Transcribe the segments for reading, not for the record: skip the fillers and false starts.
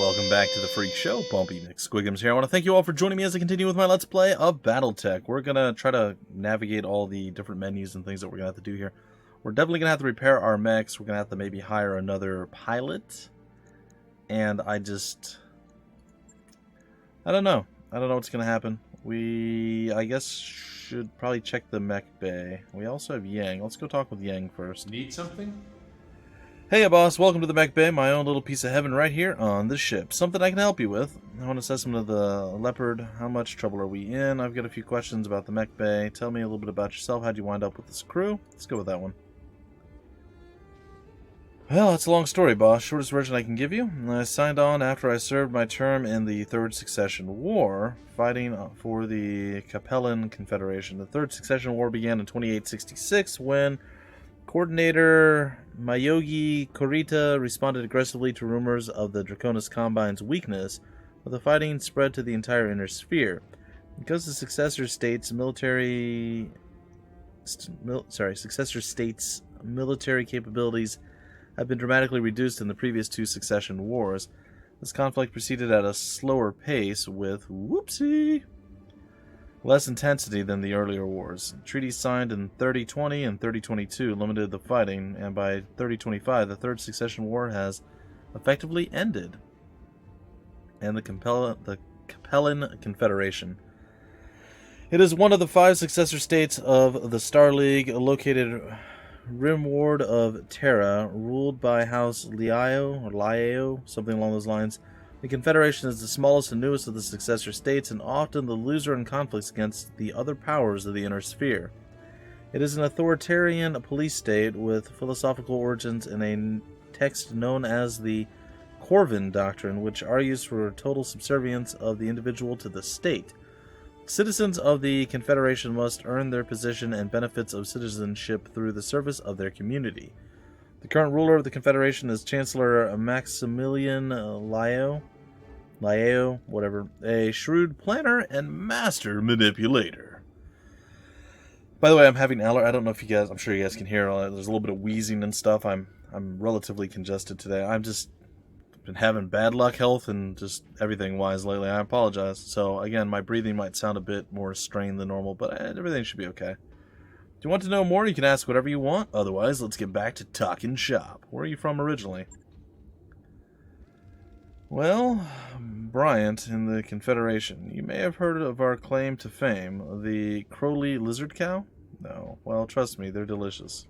welcome back to the Freak Show. Bumpy McSquigums here. I want to thank you all for joining me as I continue with my Let's Play of Battletech. We're going to try to navigate all the different menus and things that we're going to have to do here. We're definitely going to have to repair our mechs. We're going to have to maybe hire another pilot. And I don't know. I don't know what's going to happen. I guess, should probably check the Mech Bay. We also have Yang. Let's go talk with Yang first. Need something? Hey, boss. Welcome to the Mech Bay, my own little piece of heaven right here on the ship. Something I can help you with. I want an assessment of the Leopard. How much trouble are we in? I've got a few questions about the Mech Bay. Tell me a little bit about yourself. How'd you wind up with this crew? Let's go with that one. Well, it's a long story, boss. Shortest version I can give you. I signed on after I served my term in the Third Succession War, fighting for the Capellan Confederation. The Third Succession War began in 2866 when Coordinator Mayogi Kurita responded aggressively to rumors of the Draconis Combine's weakness, but the fighting spread to the entire inner sphere. Because the successor states' military capabilities have been dramatically reduced in the previous two succession wars, this conflict proceeded at a slower pace with, less intensity than the earlier wars. Treaties signed in 3020 and 3022 limited the fighting, and by 3025 the Third Succession War has effectively ended. And the Capellan Confederation. It is one of the 5 successor states of the Star League, located rimward of Terra, ruled by House Liao, something along those lines. The Confederation is the smallest and newest of the successor states, and often the loser in conflicts against the other powers of the inner sphere. It is an authoritarian police state with philosophical origins in a text known as the Corvin Doctrine, which argues for total subservience of the individual to the state. Citizens of the Confederation must earn their position and benefits of citizenship through the service of their community. The current ruler of the Confederation is Chancellor Maximilian Liao, a shrewd planner and master manipulator. By the way, I'm having I don't know if you guys, I'm sure you guys can hear, there's a little bit of wheezing and stuff. I'm relatively congested today. I've just been having bad luck, health, and just everything wise lately. I apologize. So again, my breathing might sound a bit more strained than normal, but everything should be okay. If you want to know more, you can ask whatever you want. Otherwise, let's get back to talking shop. Where are you from originally? Well, Bryant in the Confederation. You may have heard of our claim to fame, the Crowley lizard cow? No. Well, trust me, they're delicious.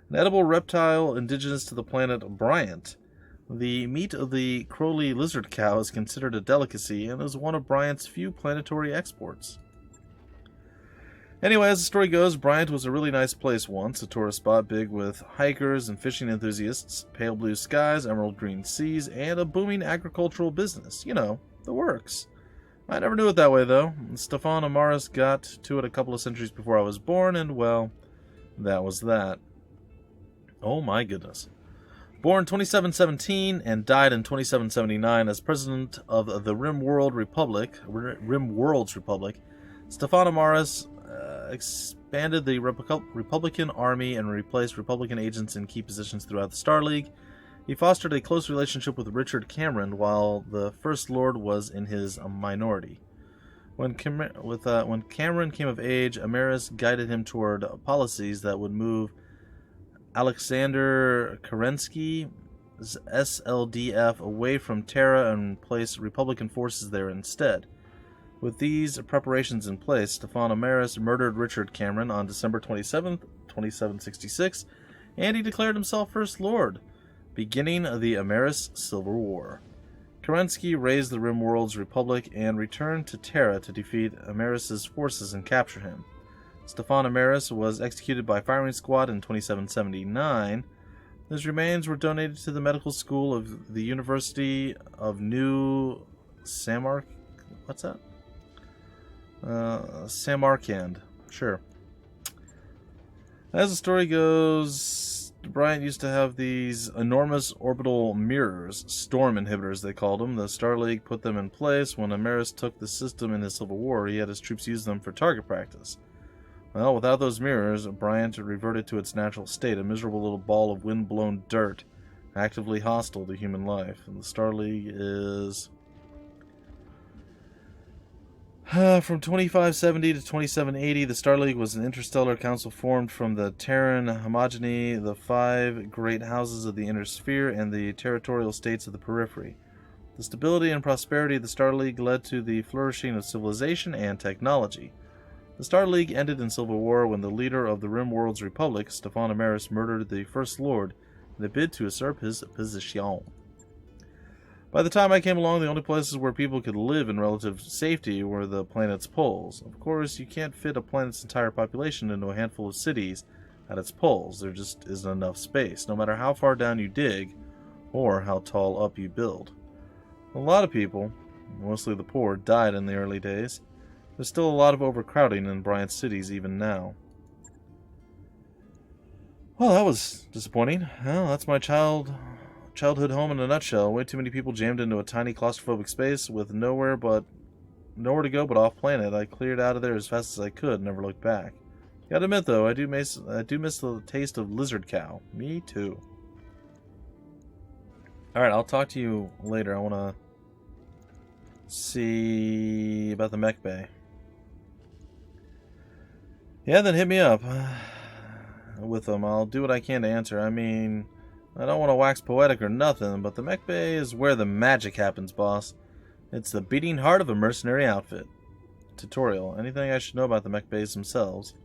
An edible reptile indigenous to the planet Bryant. The meat of the Crowley lizard cow is considered a delicacy and is one of Bryant's few planetary exports. Anyway, as the story goes, Bryant was a really nice place once, a tourist spot big with hikers and fishing enthusiasts, pale blue skies, emerald green seas, and a booming agricultural business. You know, the works. I never knew it that way, though. Stefan Amaris got to it a couple of centuries before I was born, and, well, that was that. Oh my goodness. Born 2717 and died in 2779 as president of the Rimworld's Republic, Stefan Amaris expanded the Republican army and replaced Republican agents in key positions throughout the Star League. He fostered a close relationship with Richard Cameron while the First Lord was in his minority. When Cameron came of age, Amaris guided him toward policies that would move Alexander Kerensky's SLDF away from Terra and place Republican forces there instead. With these preparations in place, Stefan Amaris murdered Richard Cameron on December 27th, 2766, and he declared himself First Lord, beginning the Amaris Civil War. Kerensky raised the Rimworld's Republic and returned to Terra to defeat Amaris' forces and capture him. Stefan Amaris was executed by firing squad in 2779. His remains were donated to the medical school of the University of New Samarkand. What's that? Samarkand. Sure. As the story goes, Bryant used to have these enormous orbital mirrors, storm inhibitors they called them. The Star League put them in place. When Amaris took the system in his civil war, he had his troops use them for target practice. Well, without those mirrors, Bryant reverted to its natural state, a miserable little ball of wind-blown dirt actively hostile to human life. And the Star League is from 2570 to 2780. The Star League was an interstellar council formed from the Terran homogeny, the 5 great houses of the inner sphere, and the territorial states of the periphery. The stability and prosperity of the Star League led to the flourishing of civilization and technology. The Star League ended in civil war when the leader of the Rimworld's Republic, Stefan Amaris, murdered the First Lord in a bid to usurp his position. By the time I came along, the only places where people could live in relative safety were the planet's poles. Of course, you can't fit a planet's entire population into a handful of cities at its poles. There just isn't enough space, no matter how far down you dig or how tall up you build. A lot of people, mostly the poor, died in the early days. There's still a lot of overcrowding in Bryant cities even now. Well, that was disappointing. Well, that's my childhood home in a nutshell. Way too many people jammed into a tiny claustrophobic space with nowhere to go but off planet. I cleared out of there as fast as I could and never looked back. Gotta admit though, I do miss the taste of lizard cow. Me too. Alright, I'll talk to you later. I wanna see about the Mech Bay. Yeah, then hit me up with them. I'll do what I can to answer. I mean, I don't want to wax poetic or nothing, but the Mech Bay is where the magic happens, boss. It's the beating heart of a mercenary outfit. Tutorial. Anything I should know about the Mech Bays themselves?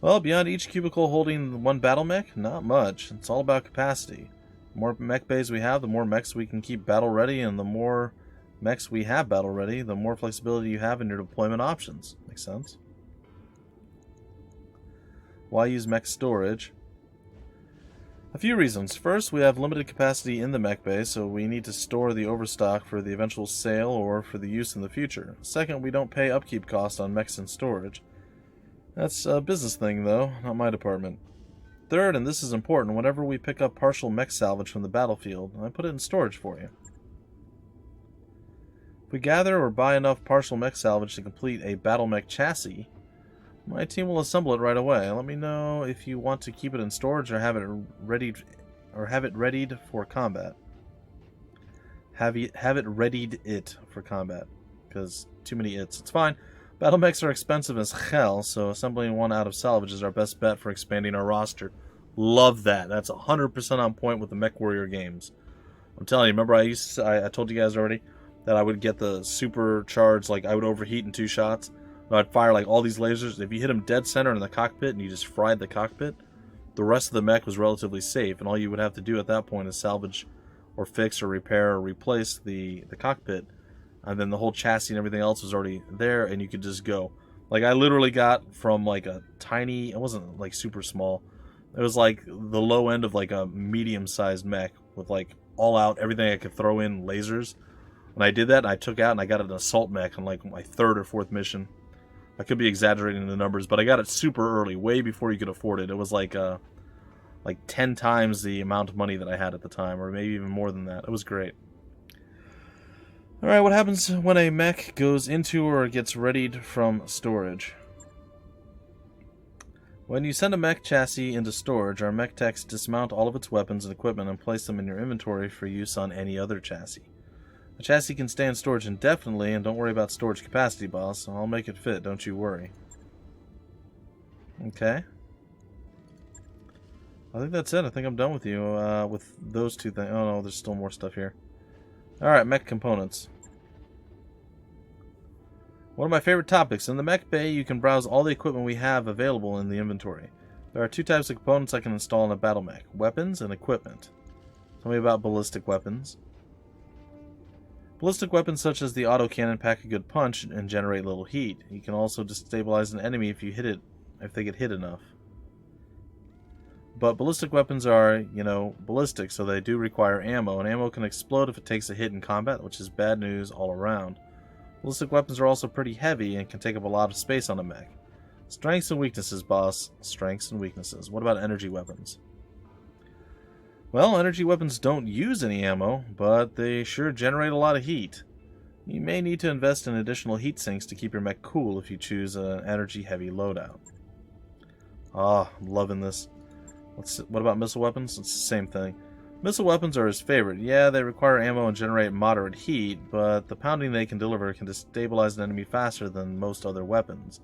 Well, beyond each cubicle holding one battle mech, not much. It's all about capacity. The more Mech Bays we have, the more mechs we can keep battle ready, and the more mechs we have battle ready, the more flexibility you have in your deployment options. Makes sense? Why use Mech Storage? A few reasons. First, we have limited capacity in the Mech Bay, so we need to store the overstock for the eventual sale or for the use in the future. Second, we don't pay upkeep costs on mechs in storage. That's a business thing, though, not my department. Third, and this is important, whenever we pick up partial mech salvage from the battlefield, I put it in storage for you. If we gather or buy enough partial mech salvage to complete a battle mech chassis, my team will assemble it right away. Let me know if you want to keep it in storage or have it readied for combat. Have it readied for combat, because too many it's. It's fine. Battle mechs are expensive as hell, so assembling one out of salvage is our best bet for expanding our roster. Love that. That's 100% on point with the MechWarrior games. I'm telling you, remember I told you guys already that I would get the supercharged, like I would overheat in 2 shots. I'd fire like all these lasers. If you hit them dead center in the cockpit and you just fried the cockpit, the rest of the mech was relatively safe, and all you would have to do at that point is salvage or fix or repair or replace the cockpit, and then the whole chassis and everything else was already there, and you could just go. Like, I literally got from like a tiny, it wasn't like super small, it was like the low end of like a medium-sized mech with like all out everything I could throw in lasers. When I did that, I took out and I got an assault mech on like my 3rd or 4th mission. I could be exaggerating the numbers, but I got it super early, way before you could afford it. It was like 10 times the amount of money that I had at the time, or maybe even more than that. It was great. Alright, what happens when a mech goes into or gets readied from storage? When you send a mech chassis into storage, our mech techs dismount all of its weapons and equipment and place them in your inventory for use on any other chassis. The chassis can stay in storage indefinitely, and don't worry about storage capacity, boss. I'll make it fit, don't you worry. Okay. I think that's it. I think I'm done with you with those 2 things. Oh no, there's still more stuff here. Alright, Mech Components. One of my favorite topics. In the Mech Bay, you can browse all the equipment we have available in the inventory. There are 2 types of components I can install in a battle mech. Weapons and equipment. Tell me about ballistic weapons. Ballistic weapons such as the autocannon pack a good punch and generate little heat. You can also destabilize an enemy if they get hit enough. But ballistic weapons are, ballistic, so they do require ammo, and ammo can explode if it takes a hit in combat, which is bad news all around. Ballistic weapons are also pretty heavy and can take up a lot of space on a mech. Strengths and weaknesses, boss. Strengths and weaknesses. What about energy weapons? Well, energy weapons don't use any ammo, but they sure generate a lot of heat. You may need to invest in additional heat sinks to keep your mech cool if you choose an energy-heavy loadout. Ah, I'm loving this. What about missile weapons? It's the same thing. Missile weapons are his favorite. Yeah, they require ammo and generate moderate heat, but the pounding they can deliver can destabilize an enemy faster than most other weapons.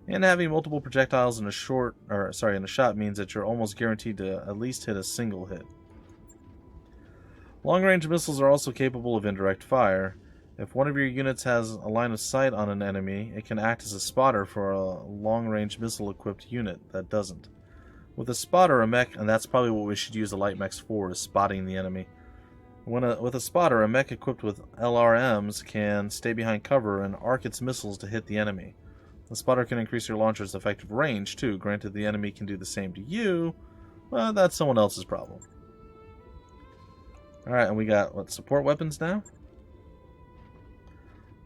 And having multiple projectiles in a shot means that you're almost guaranteed to at least hit a single hit. Long-range missiles are also capable of indirect fire. If one of your units has a line of sight on an enemy, it can act as a spotter for a long-range missile-equipped unit that doesn't. With a spotter, a mech, and that's probably what we should use the light mechs for, is spotting the enemy. With a spotter, a mech equipped with LRMs can stay behind cover and arc its missiles to hit the enemy. The spotter can increase your launcher's effective range, too. Granted, the enemy can do the same to you, but that's someone else's problem. Alright, and we got, support weapons now?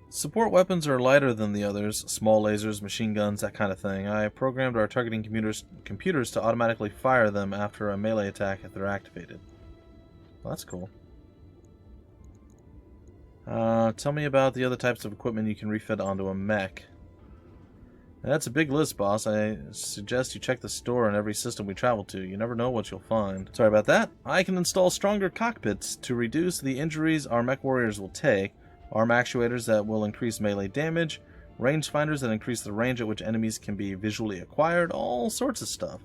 Support weapons are lighter than the others, small lasers, machine guns, that kind of thing. I programmed our targeting computers to automatically fire them after a melee attack if they're activated. Well, that's cool. Tell me about the other types of equipment you can refit onto a mech. That's a big list, boss. I suggest you check the store on every system we travel to. You never know what you'll find. Sorry about that. I can install stronger cockpits to reduce the injuries our mech warriors will take, arm actuators that will increase melee damage, rangefinders that increase the range at which enemies can be visually acquired, all sorts of stuff.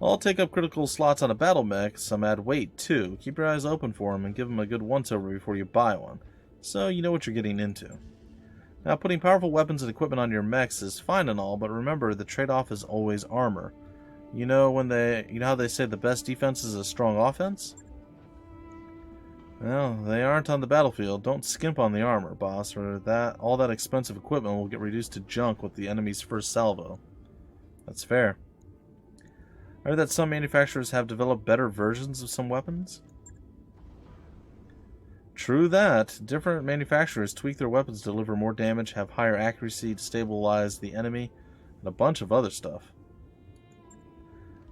I'll take up critical slots on a battle mech, some add weight too. Keep your eyes open for them and give them a good once-over before you buy one, so you know what you're getting into. Now, putting powerful weapons and equipment on your mechs is fine and all, but remember, the trade-off is always armor. You know how they say the best defense is a strong offense? Well, they aren't on the battlefield. Don't skimp on the armor, boss, or all that expensive equipment will get reduced to junk with the enemy's first salvo. That's fair. I heard that some manufacturers have developed better versions of some weapons. True that. Different manufacturers tweak their weapons to deliver more damage, have higher accuracy to stabilize the enemy, and a bunch of other stuff.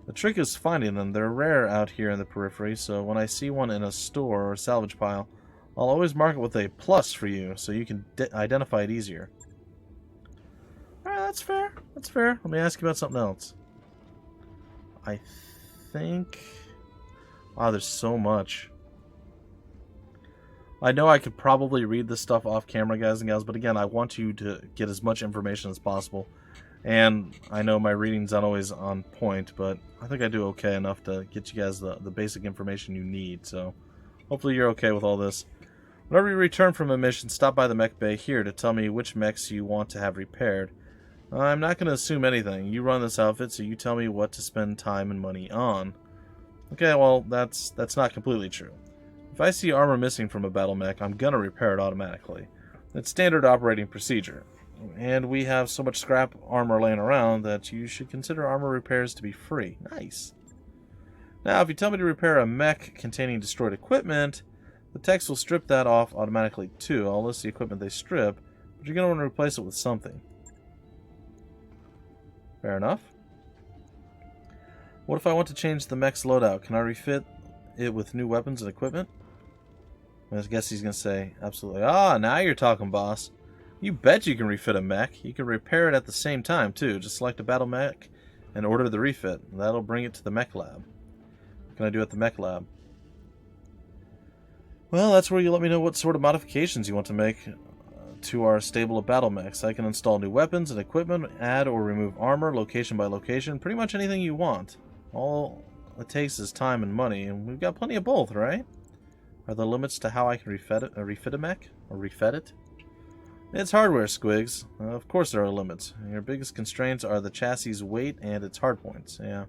The trick is finding them. They're rare out here in the periphery, so when I see one in a store or salvage pile, I'll always mark it with a plus for you, so you can identify it easier. Alright, that's fair. That's fair. Let me ask you about something else. I think... Wow, there's so much. I know I could probably read this stuff off camera, guys and gals, but again, I want you to get as much information as possible. And I know my reading's not always on point, but I think I do okay enough to get you guys the basic information you need. So hopefully you're okay with all this. Whenever you return from a mission, stop by the Mech Bay here to tell me which mechs you want to have repaired. I'm not going to assume anything. You run this outfit, so you tell me what to spend time and money on. Okay, well, that's not completely true. If I see armor missing from a battle mech, I'm going to repair it automatically. It's standard operating procedure. And we have so much scrap armor laying around that you should consider armor repairs to be free. Nice. Now, if you tell me to repair a mech containing destroyed equipment, the techs will strip that off automatically too. I'll list the equipment they strip, but you're going to want to replace it with something. Fair enough. What if I want to change the mech's loadout? Can I refit it with new weapons and equipment? I guess he's going to say, absolutely. Ah, now you're talking, boss. You bet you can refit a mech. You can repair it at the same time, too. Just select a battle mech and order the refit. That'll bring it to the mech lab. What can I do at the mech lab? Well, that's where you let me know what sort of modifications you want to make to our stable of battle mechs. I can install new weapons and equipment, add or remove armor, location by location, pretty much anything you want. All it takes is time and money, and we've got plenty of both, right? Are there limits to how I can refit a mech? Or refit it? It's hardware, Squigs. Of course there are limits. Your biggest constraints are the chassis' weight and its hardpoints. Yeah.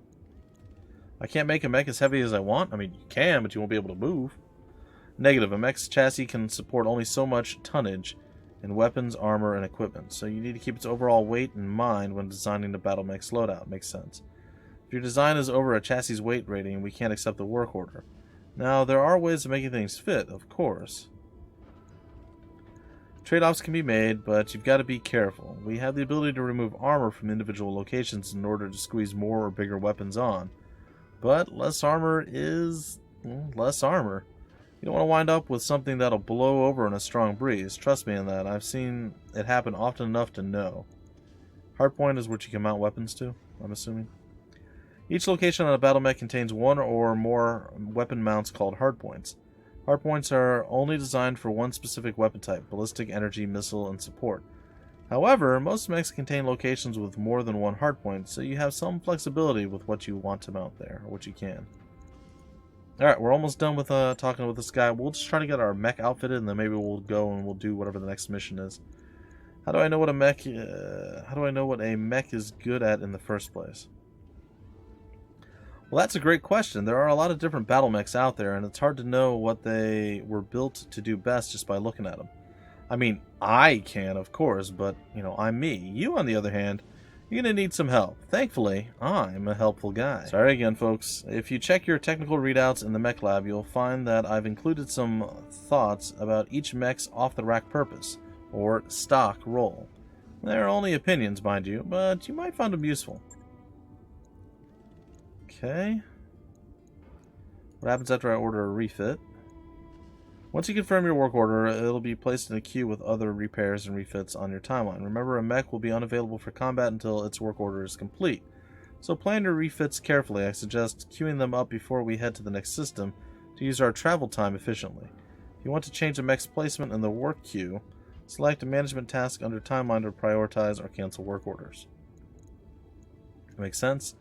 I can't make a mech as heavy as I want. I mean, you can, but you won't be able to move. Negative. A mech's chassis can support only so much tonnage in weapons, armor, and equipment, so you need to keep its overall weight in mind when designing the battle mech's loadout. Makes sense. If your design is over a chassis weight rating, we can't accept the work order. Now, there are ways of making things fit, of course. Trade-offs can be made, but you've got to be careful. We have the ability to remove armor from individual locations in order to squeeze more or bigger weapons on. But less armor is less armor. You don't want to wind up with something that'll blow over in a strong breeze. Trust me on that. I've seen it happen often enough to know. Hardpoint is what you can mount weapons to, I'm assuming. Each location on a battle mech contains one or more weapon mounts called hardpoints. Hardpoints are only designed for one specific weapon type: ballistic, energy, missile, and support. However, most mechs contain locations with more than one hardpoint, so you have some flexibility with what you want to mount there, or what you can. Alright, we're almost done with talking with this guy. We'll just try to get our mech outfitted, and then maybe we'll go and we'll do whatever the next mission is. How do I know what a mech? How do I know what a mech is good at in the first place? Well, that's a great question. There are a lot of different battle mechs out there, and it's hard to know what they were built to do best just by looking at them. I mean, I can, of course, but, you know, I'm me. You, on the other hand, you're going to need some help. Thankfully, I'm a helpful guy. Sorry again, folks. If you check your technical readouts in the mech lab, you'll find that I've included some thoughts about each mech's off-the-rack purpose, or stock role. They're only opinions, mind you, but you might find them useful. Okay. What happens after I order a refit? Once you confirm your work order, it'll be placed in a queue with other repairs and refits on your timeline. Remember, a mech will be unavailable for combat until its work order is complete. So plan your refits carefully. I suggest queuing them up before we head to the next system to use our travel time efficiently. If you want to change a mech's placement in the work queue, select a management task under timeline to prioritize or cancel work orders. Makes sense?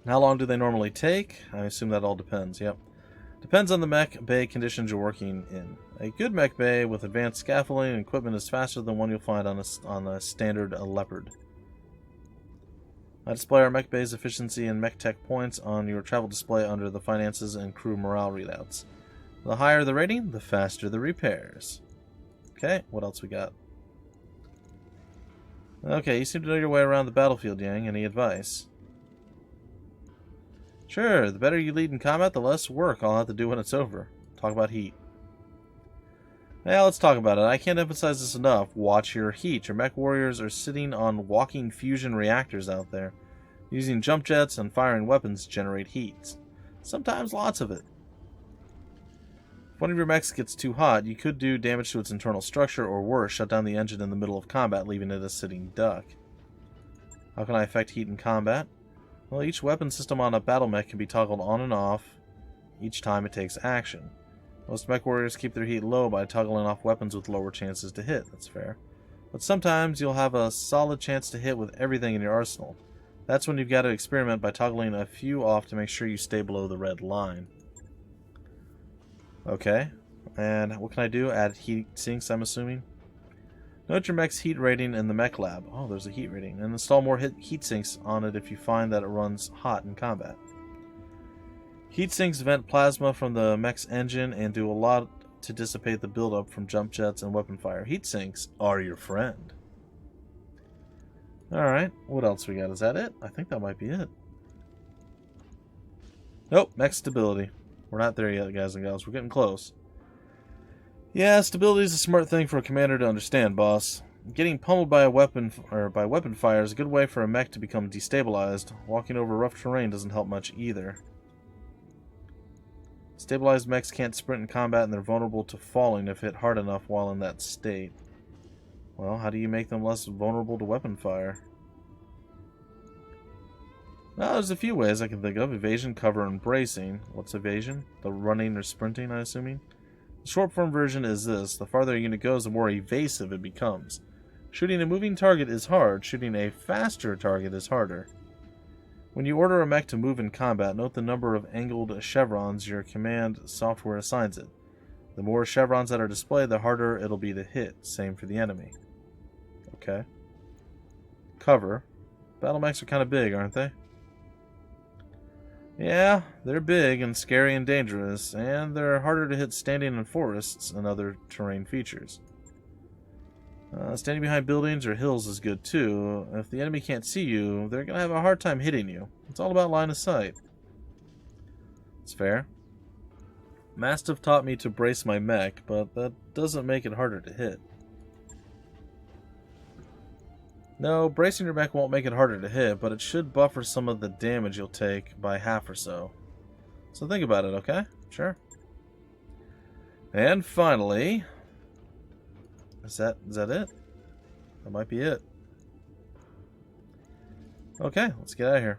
And how long do they normally take? I assume that all depends. Yep. Depends on the mech bay conditions you're working in. A good mech bay with advanced scaffolding and equipment is faster than one you'll find on a standard Leopard. I display our mech bay's efficiency and mech tech points on your travel display under the finances and crew morale readouts. The higher the rating, the faster the repairs. Okay, what else we got? Okay, you seem to know your way around the battlefield, Yang. Any advice? Sure, the better you lead in combat, the less work I'll have to do when it's over. Talk about heat. Yeah, let's talk about it. I can't emphasize this enough. Watch your heat. Your mech warriors are sitting on walking fusion reactors out there, using jump jets and firing weapons to generate heat. Sometimes lots of it. If one of your mechs gets too hot, you could do damage to its internal structure, or worse, shut down the engine in the middle of combat, leaving it a sitting duck. How can I affect heat in combat? Well, each weapon system on a battle mech can be toggled on and off each time it takes action. Most mech warriors keep their heat low by toggling off weapons with lower chances to hit. That's fair. But sometimes you'll have a solid chance to hit with everything in your arsenal. That's when you've got to experiment by toggling a few off to make sure you stay below the red line. Okay. And what can I do? Add heat sinks, I'm assuming? Note your mech's heat rating in the mech lab. Oh, there's a heat rating. And install more heat sinks on it if you find that it runs hot in combat. Heat sinks vent plasma from the mech's engine and do a lot to dissipate the buildup from jump jets and weapon fire. Heat sinks are your friend. Alright, what else we got? Is that it? I think that might be it. Nope, mech stability. We're not there yet, guys and gals. We're getting close. Yeah, stability is a smart thing for a commander to understand, boss. Getting pummeled by a weapon fire is a good way for a mech to become destabilized. Walking over rough terrain doesn't help much either. Stabilized mechs can't sprint in combat, and they're vulnerable to falling if hit hard enough while in that state. Well, how do you make them less vulnerable to weapon fire? Well, there's a few ways I can think of. Evasion, cover, and bracing. What's evasion? The running or sprinting, I'm assuming? The short form version is this. The farther a unit goes, the more evasive it becomes. Shooting a moving target is hard. Shooting a faster target is harder. When you order a mech to move in combat, note the number of angled chevrons your command software assigns it. The more chevrons that are displayed, the harder it'll be to hit. Same for the enemy. Okay. Cover. Battle mechs are kind of big, aren't they? Yeah, they're big and scary and dangerous, and they're harder to hit standing in forests and other terrain features. Standing behind buildings or hills is good too. If the enemy can't see you, they're going to have a hard time hitting you. It's all about line of sight. It's fair. Mastiff taught me to brace my mech, but that doesn't make it harder to hit. No, bracing your mech won't make it harder to hit, but it should buffer some of the damage you'll take by half or so. So think about it, okay? Sure. And finally... Is that it? That might be it. Okay, let's get out of here.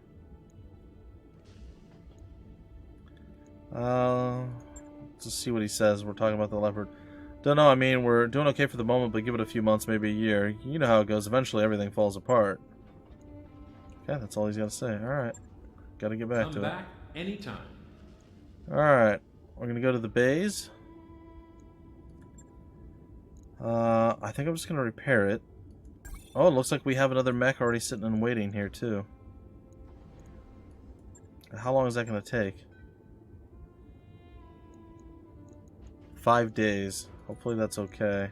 Let's see what he says. We're talking about the Leopard. Don't know, I mean, we're doing okay for the moment, but give it a few months, maybe a year. You know how it goes. Eventually, everything falls apart. Okay, that's all he's got to say. Alright. Gotta get back to it. Come back anytime. Alright. We're gonna go to the bays. I think I'm just gonna repair it. Oh, it looks like we have another mech already sitting and waiting here, too. How long is that gonna take? 5 days. Hopefully that's okay.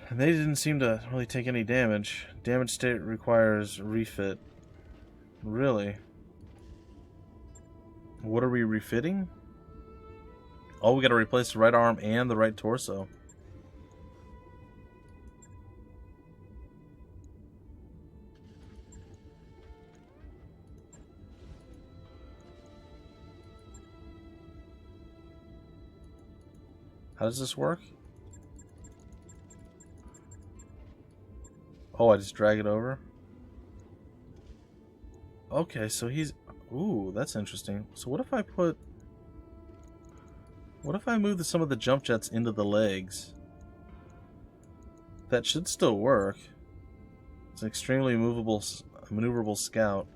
And they didn't seem to really take any damage. Damage state requires refit. Really? What are we refitting? Oh, we gotta replace the right arm and the right torso. How does this work? Oh, I just drag it over? Okay, so he's... Ooh, that's interesting. So what if I put... What if I move some of the jump jets into the legs? That should still work. It's an extremely maneuverable scout.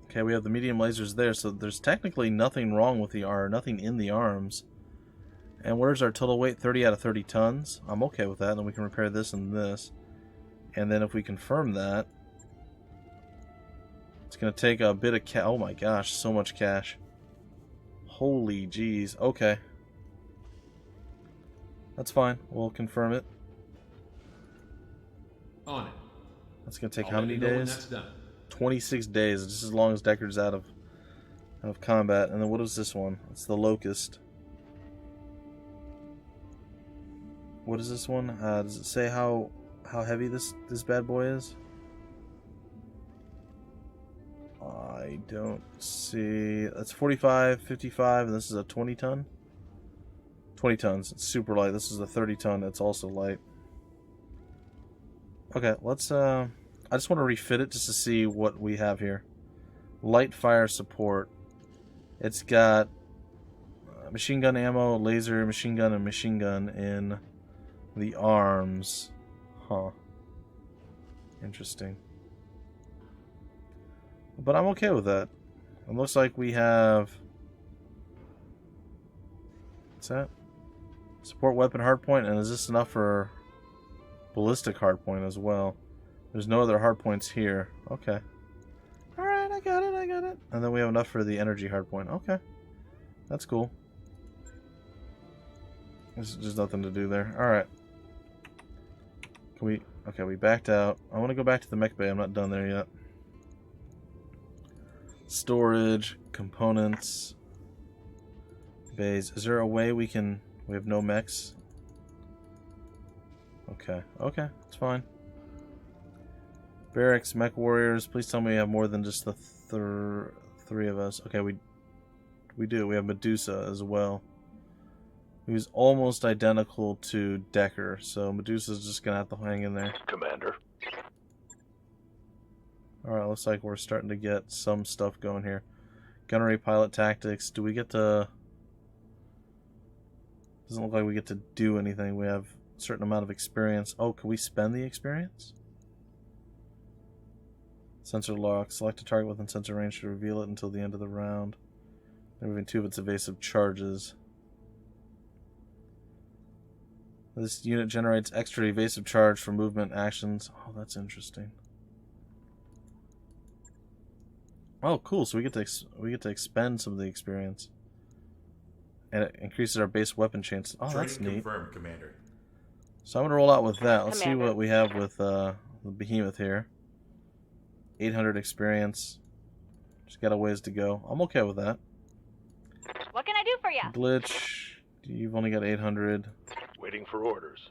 Okay, we have the medium lasers there, so there's technically nothing wrong with nothing in the arms. And where's our total weight? 30 out of 30 tons. I'm okay with that, and then we can repair this and this. And then if we confirm that, it's going to take a bit of cash. Oh my gosh, so much cash. Holy jeez. Okay. That's fine. We'll confirm it. On it. That's going to take how many days? That's done. 26 days, just as long as Deckard's out of combat. And then what is this one? It's the Locust. What is this one? Does it say how heavy this bad boy is? I don't see. That's 45, 55, and this is a 20 ton. 20 tons. It's super light. This is a 30 ton. It's also light. Okay, let's I just want to refit it just to see what we have here. Light fire support. It's got machine gun ammo, laser, machine gun, and machine gun in the arms. Huh. Interesting. But I'm okay with that. It looks like we have... What's that? Support weapon hardpoint, and is this enough for ballistic hardpoint as well? There's no other hardpoints here. Okay. Alright, I got it, I got it. And then we have enough for the energy hardpoint. Okay. That's cool. There's just nothing to do there. Alright. Can we... Okay, we backed out. I want to go back to the Mech Bay. I'm not done there yet. Storage, components, bays. Is there a way we can... We have no mechs? Okay. Okay, it's fine. Barracks, Mech Warriors. Please tell me we have more than just the three of us. Okay, we do. We have Medusa as well. Who's almost identical to Decker, so Medusa's just gonna have to hang in there. Commander. Alright, looks like we're starting to get some stuff going here. Gunnery pilot tactics. Do we get to... Doesn't look like we get to do anything. We have a certain amount of experience. Oh, can we spend the experience? Sensor lock. Select a target within sensor range to reveal it until the end of the round. Removing 2 of its evasive charges. This unit generates extra evasive charge for movement actions. Oh, that's interesting. Oh, cool! So we get to expend some of the experience, and it increases our base weapon chance. Oh, that's neat. Confirmed, Commander. So I'm gonna roll out with that. Let's see what we have with the behemoth here. 800 experience. Just got a ways to go. I'm okay with that. What can I do for you? Glitch. You've only got 800. Waiting for orders.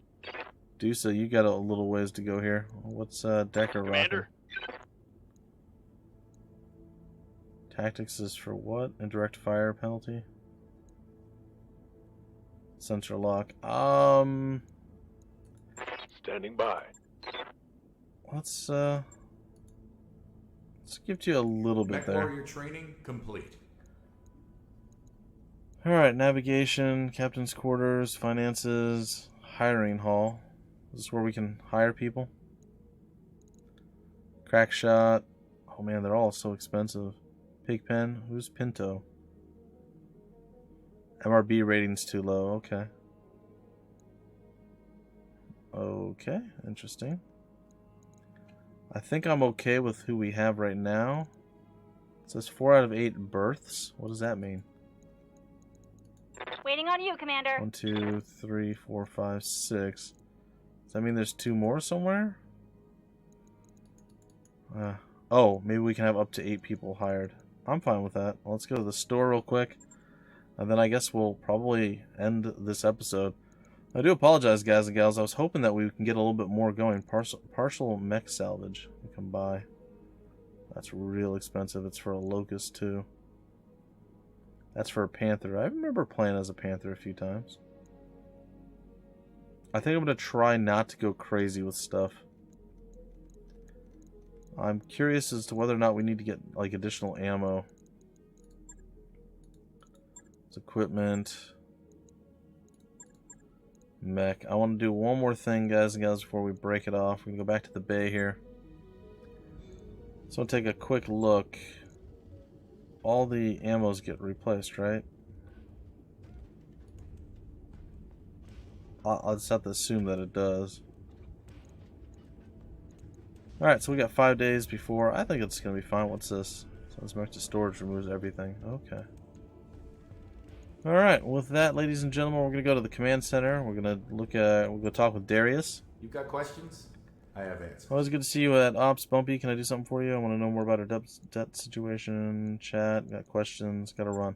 Dusa, you got a little ways to go here. What's Decker rocking? Tactics is for what? Indirect fire penalty? Sensor lock. Standing by. Let's Let's give to you a little bit there. MechWarrior training complete. Alright, navigation, captain's quarters, finances, hiring hall. Is this where we can hire people? Crack shot. Oh man, they're all so expensive. Pigpen. Who's Pinto? MRB rating's too low. Okay. Okay, interesting. I think I'm okay with who we have right now. It says 4 out of 8 births. What does that mean? Waiting on you, Commander. 1, 2, 3, 4, 5, 6. Does that mean there's 2 more somewhere? Oh, maybe we can have up to 8 people hired. I'm fine with that. Well, let's go to the store real quick. And then I guess we'll probably end this episode. I do apologize, guys and gals. I was hoping that we can get a little bit more going. Partial mech salvage we can buy. That's real expensive. It's for a Locust, too. That's for a Panther. I remember playing as a Panther a few times. I think I'm going to try not to go crazy with stuff. I'm curious as to whether or not we need to get like additional ammo. It's equipment. Mech. I want to do one more thing, guys and gals, before we break it off. We're going to go back to the bay here. So I'll take a quick look. All the ammos get replaced, right? I'll just have to assume that it does. Alright, so we got 5 days before. I think it's going to be fine. What's this? So Use Mechs Storage removes everything. Okay. Alright, with that, ladies and gentlemen, we're going to go to the command center. We're going to look at, we'll go talk with Darius. You got questions? I have answers. Always good to see you at Ops. Bumpy, can I do something for you? I want to know more about our debt situation. Chat, got questions, got to run.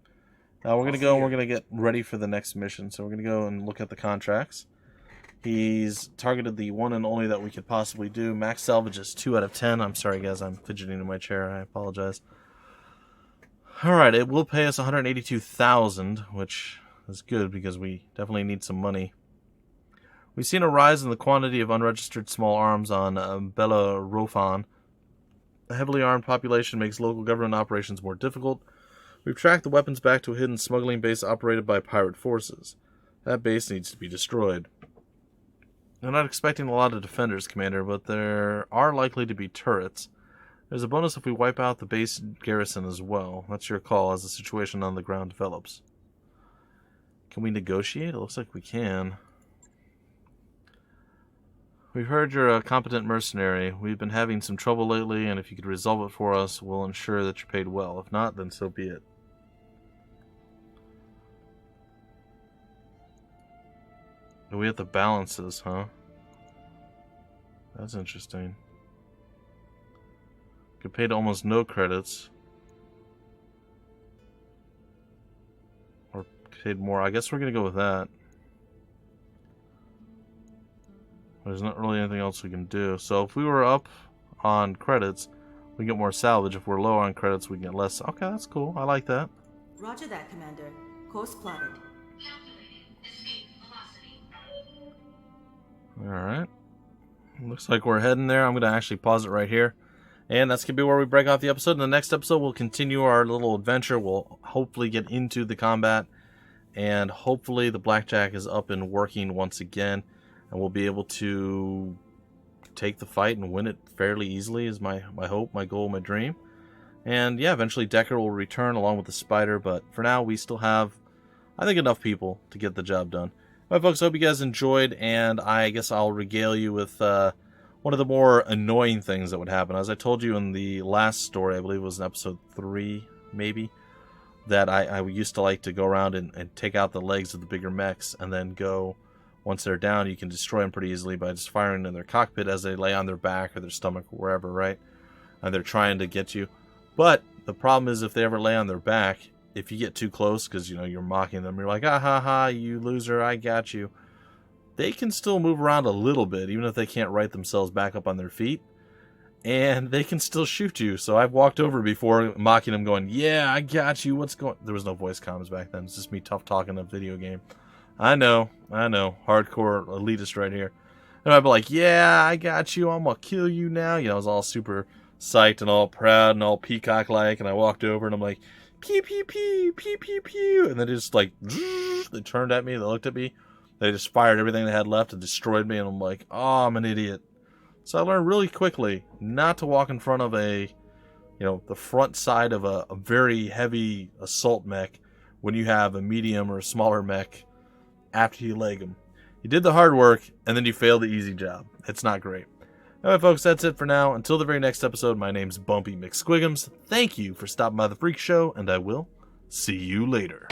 We're going to go and we're going to get ready for the next mission. So we're going to go and look at the contracts. He's targeted the one and only that we could possibly do. Max salvage is 2 out of 10. I'm sorry, guys. I'm fidgeting in my chair. I apologize. Alright, it will pay us $182,000, which is good because we definitely need some money. We've seen a rise in the quantity of unregistered small arms on Bellerophon. A heavily armed population makes local government operations more difficult. We've tracked the weapons back to a hidden smuggling base operated by pirate forces. That base needs to be destroyed. I'm not expecting a lot of defenders, Commander, but there are likely to be turrets. There's a bonus if we wipe out the base garrison as well. That's your call as the situation on the ground develops. Can we negotiate? It looks like we can. We've heard you're a competent mercenary. We've been having some trouble lately, and if you could resolve it for us, we'll ensure that you're paid well. If not, then so be it. We have the balances, huh? That's interesting. Get paid almost no credits. Or paid more. I guess we're going to go with that. There's not really anything else we can do. So if we were up on credits, we get more salvage. If we're low on credits, we get less. Okay, that's cool. I like that. Roger that, Commander. Course plotted. Alright. Looks like we're heading there. I'm going to actually pause it right here. And that's going to be where we break off the episode. In the next episode, we'll continue our little adventure. We'll hopefully get into the combat. And hopefully the blackjack is up and working once again. And we'll be able to take the fight and win it fairly easily is my hope, my goal, my dream. And yeah, eventually Decker will return along with the Spider. But for now, we still have, I think, enough people to get the job done. Alright, folks, I hope you guys enjoyed. And I guess I'll regale you with one of the more annoying things that would happen. As I told you in the last story, I believe it was in episode 3, maybe, that I used to like to go around and take out the legs of the bigger mechs and then go, once they're down, you can destroy them pretty easily by just firing in their cockpit as they lay on their back or their stomach or wherever, right? And they're trying to get you. But the problem is if they ever lay on their back, if you get too close because, you know, you're mocking them, you're like, ah ha ha, you loser, I got you. They can still move around a little bit, even if they can't right themselves back up on their feet. And they can still shoot you. So I've walked over before, mocking them, going, yeah, I got you, what's going... There was no voice comms back then. It's just me tough talking a video game. I know. Hardcore elitist right here. And I'd be like, yeah, I got you, I'm gonna kill you now. You know, I was all super psyched and all proud and all peacock-like, and I walked over and I'm like, pew, pew, pew, pew, pew, pew, and they just like, they turned at me, they looked at me, they just fired everything they had left and destroyed me, and I'm like, oh, I'm an idiot. So I learned really quickly not to walk in front of the front side of a very heavy assault mech when you have a medium or a smaller mech after you leg them. You did the hard work, and then you failed the easy job. It's not great. Alright, folks, that's it for now. Until the very next episode, my name's Bumpy McSquigums. Thank you for stopping by the Freak Show, and I will see you later.